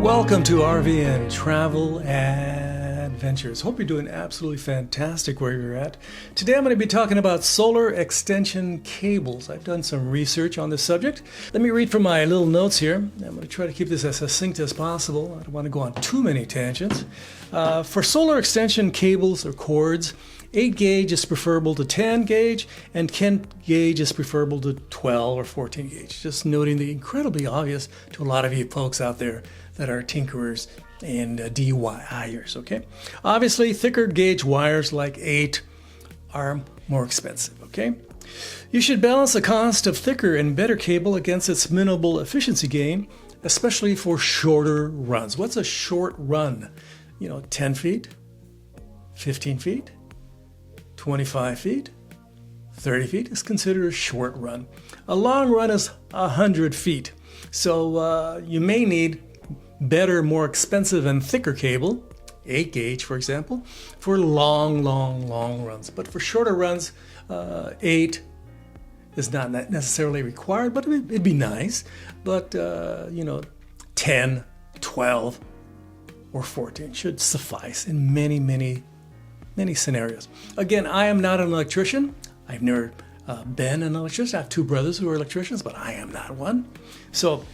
Welcome to RV and Travel Adventures. Hope you're doing absolutely fantastic where you're at. Today I'm going to be talking about solar extension cables. I've done some research on this subject. Let me read from my little notes here. I'm going to try to keep this as succinct as possible. I don't want to go on too many tangents. For solar extension cables or cords, 8 gauge is preferable to 10 gauge and 10 gauge is preferable to 12 or 14 gauge. Just noting the incredibly obvious to a lot of you folks out there that are tinkerers and DIYers, okay? Obviously, thicker gauge wires like 8 are more expensive, okay? You should balance the cost of thicker and better cable against its minimal efficiency gain, especially for shorter runs. What's a short run? 10 feet, 15 feet, 25 feet, 30 feet is considered a short run. A long run is 100 feet. So you may need better, more expensive and thicker cable, 8 gauge for example, for long runs. But for shorter runs, 8 is not necessarily required, but it'd be nice. But 10, 12, or 14 should suffice in many scenarios. Again, I am not an electrician. I've never been an electrician. I have 2 brothers who are electricians, but I am not one. So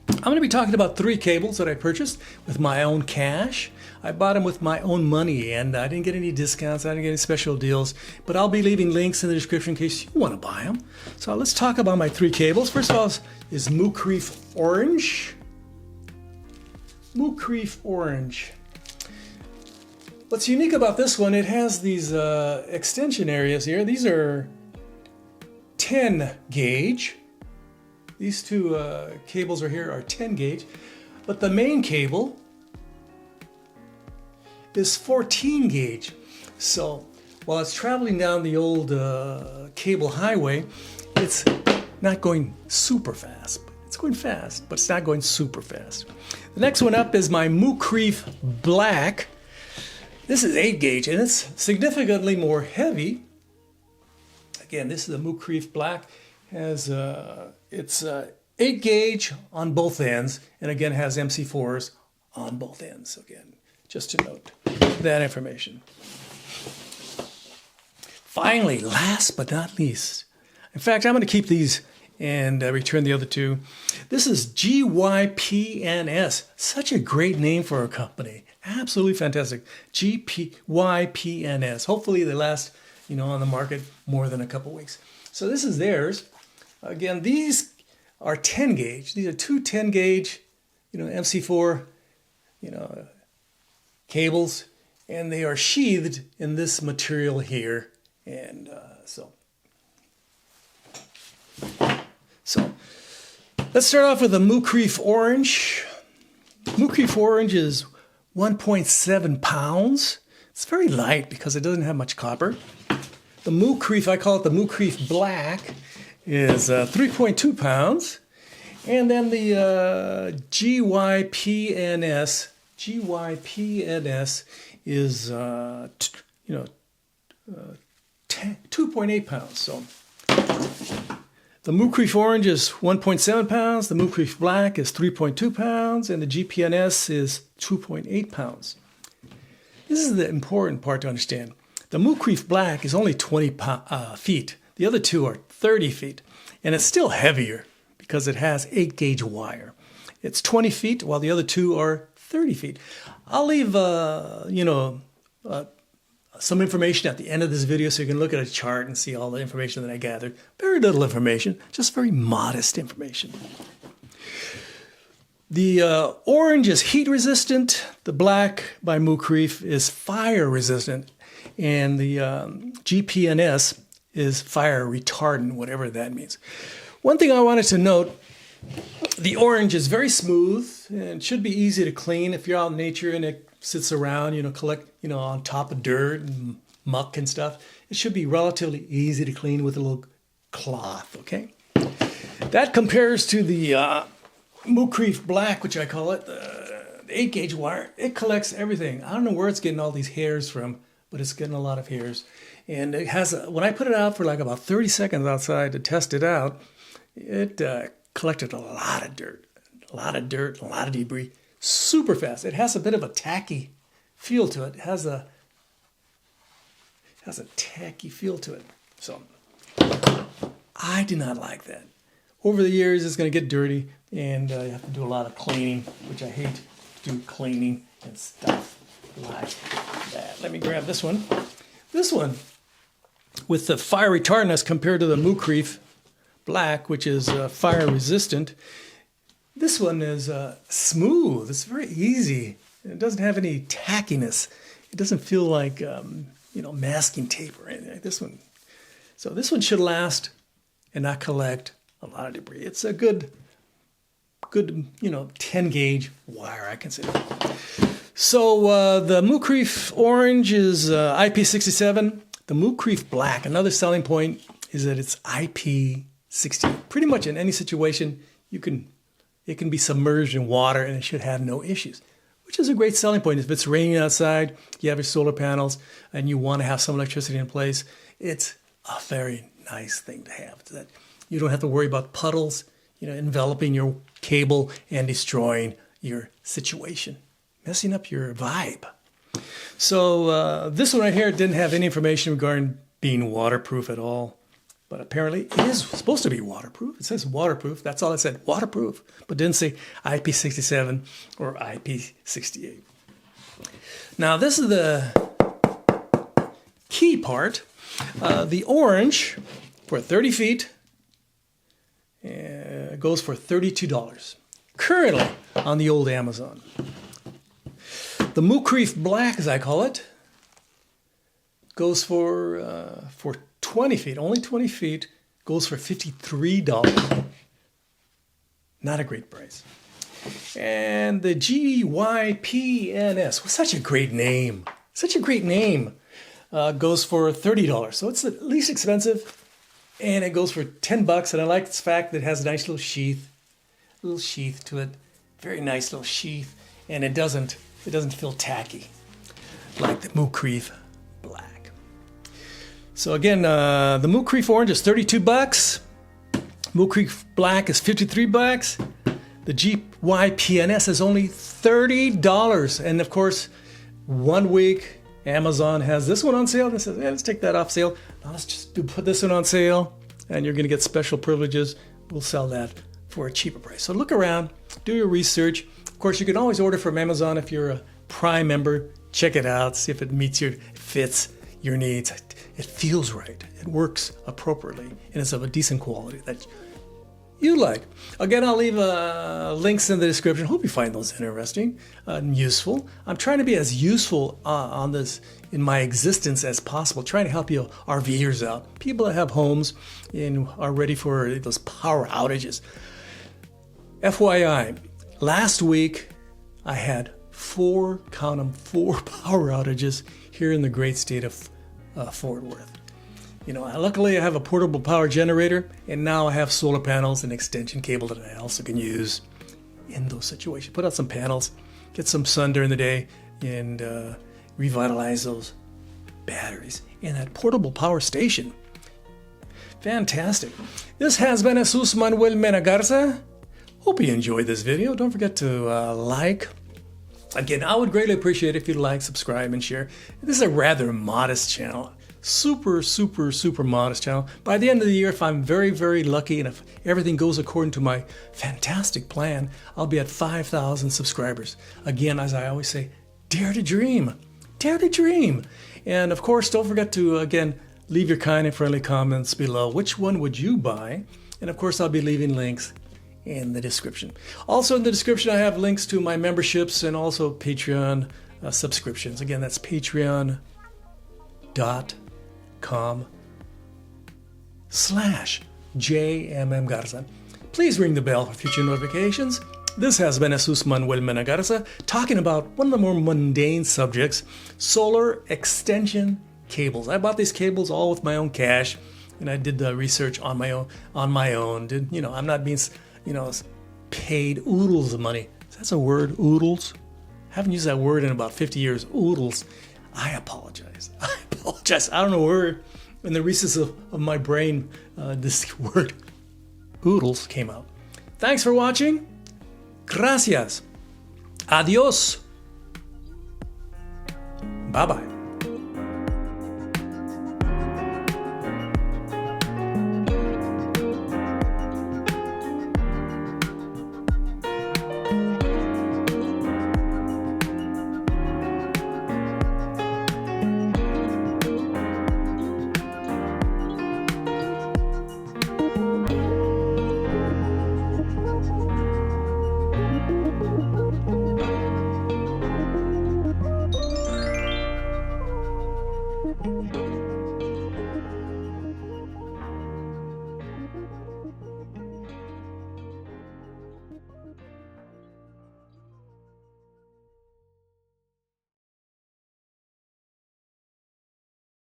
I'm going to be talking about 3 cables that I purchased with my own cash. I bought them with my own money, and I didn't get any discounts. I didn't get any special deals, but I'll be leaving links in the description in case you want to buy them. So let's talk about my 3 cables. First of all is Mookeerf Orange. Mookeerf Orange. What's unique about this one, it has these extension areas here. These are 10 gauge. These 2 cables here are 10 gauge, but the main cable is 14 gauge. So while it's traveling down the old cable highway, it's not going super fast. It's going fast, but it's not going super fast. The next one up is my Mookeerf Black. This is 8 gauge and it's significantly more heavy. Again, this is a Mookeerf Black. It's 8 gauge on both ends, and again has MC4s on both ends. Again, just to note that information. Finally, last but not least, in fact, I'm going to keep these and return the other 2. This is GYPNS. Such a great name for a company. Absolutely fantastic. GYPNS. Hopefully they last, on the market more than a couple weeks. So this is theirs. Again, these are 10 gauge. These are 2 10 gauge, MC4, cables, and they are sheathed in this material here. And so let's start off with the Mookeerf Orange. Mookeerf Orange is 1.7 pounds. It's very light because it doesn't have much copper. The Mookeerf, I call it the Mookeerf Black, is 3.2 pounds. And then the GYPNS is 2.8 pounds. So the Mookeerf Orange is 1.7 pounds, the Mookeerf Black is 3.2 pounds, and the GPNS is 2.8 pounds. This is the important part to understand. The Mookeerf Black is only 20 feet. The other 2 are 30 feet, and it's still heavier because it has 8 gauge wire. It's 20 feet, while the other 2 are 30 feet. I'll leave, some information at the end of this video so you can look at a chart and see all the information that I gathered. Very little information, just very modest information. The orange is heat resistant. The black by Mookeerf is fire resistant. And the GPNS is fire retardant, whatever that means. One thing I wanted to note, the orange is very smooth and should be easy to clean if you're out in nature and it sits around, collect, on top of dirt and muck and stuff. It should be relatively easy to clean with a little cloth, okay? That compares to the Mookeerf Black, which I call it, the 8 gauge wire. It collects everything. I don't know where it's getting all these hairs from, but it's getting a lot of hairs. And it has, when I put it out for like about 30 seconds outside to test it out, it collected a lot of dirt, a lot of debris. super fast. It has a bit of a tacky feel to it. It has a tacky feel to it. So I do not like that. Over the years, it's going to get dirty, and you have to do a lot of cleaning, which I hate to do cleaning and stuff like that. Let me grab this one. This one, with the fire retardant as compared to the Mookeerf Black, which is fire resistant, this one is smooth. It's very easy. It doesn't have any tackiness. It doesn't feel like masking tape or anything. This one, so this one should last and not collect a lot of debris. It's a good 10 gauge wire, I consider. So the Mookeerf Orange is IP67. The Mookeerf Black, another selling point is that it's IP60. Pretty much in any situation, it can be submerged in water and it should have no issues, which is a great selling point. If it's raining outside, you have your solar panels, and you want to have some electricity in place, it's a very nice thing to have. That you don't have to worry about puddles, enveloping your cable and destroying your situation, messing up your vibe. So this one right here didn't have any information regarding being waterproof at all, but apparently it is supposed to be waterproof. It says waterproof. That's all it said, waterproof, but didn't say IP67 or IP68. Now this is the key part. The orange for 30 feet goes for $32 currently on the old Amazon. The Mookeerf Black, as I call it, goes for 20 feet, only 20 feet, goes for $53. Not a great price. And the GYPNS, such a great name, goes for $30. So it's the least expensive, and it goes for $10. And I like the fact that it has a nice little sheath to it, very nice little sheath, and it doesn't feel tacky like the Mookeerf Black. So again, the Mookeerf Orange is $32. Mookeerf Black is $53. The GYPNS is only $30. And of course, 1 week, Amazon has this one on sale. They says, let's take that off sale. Now let's just put this one on sale, and you're going to get special privileges. We'll sell that for a cheaper price. So look around, do your research. Of course, you can always order from Amazon if you're a Prime member. Check it out, see if it fits your needs. It feels right. It works appropriately, and it's of a decent quality that you like. Again, I'll leave links in the description. Hope you find those interesting and useful. I'm trying to be as useful on this in my existence as possible, trying to help you RVers out, people that have homes and are ready for those power outages. FYI, last week I had four power outages here in the great state of Fort Worth. Luckily I have a portable power generator, and now I have solar panels and extension cable that I also can use in those situations. Put out some panels, get some sun during the day, and revitalize those batteries in that portable power station. Fantastic. This has been Jesus Manuel Mena Garza. Hope you enjoyed this video. Don't forget to like. Again, I would greatly appreciate it if you'd like, subscribe, and share. This is a rather modest channel. Super modest channel. By the end of the year, if I'm very lucky and if everything goes according to my fantastic plan, I'll be at 5,000 subscribers. Again, as I always say, dare to dream. Dare to dream. And of course, don't forget to, again, leave your kind and friendly comments below. Which one would you buy? And of course, I'll be leaving links in the description. Also in the description, I have links to my memberships and also Patreon subscriptions. Again, that's patreon.com/JMM Garza. Please ring the bell for future notifications. This has been Jesus Manuel Mena Garza talking about one of the more mundane subjects, solar extension cables. I bought these cables all with my own cash, and I did the research on my own. I'm not being paid oodles of money. That's a word, oodles? I haven't used that word in about 50 years, oodles. I apologize. I don't know where in the recesses of my brain this word, oodles, came out. Thanks for watching. Gracias. Adios. Bye-bye.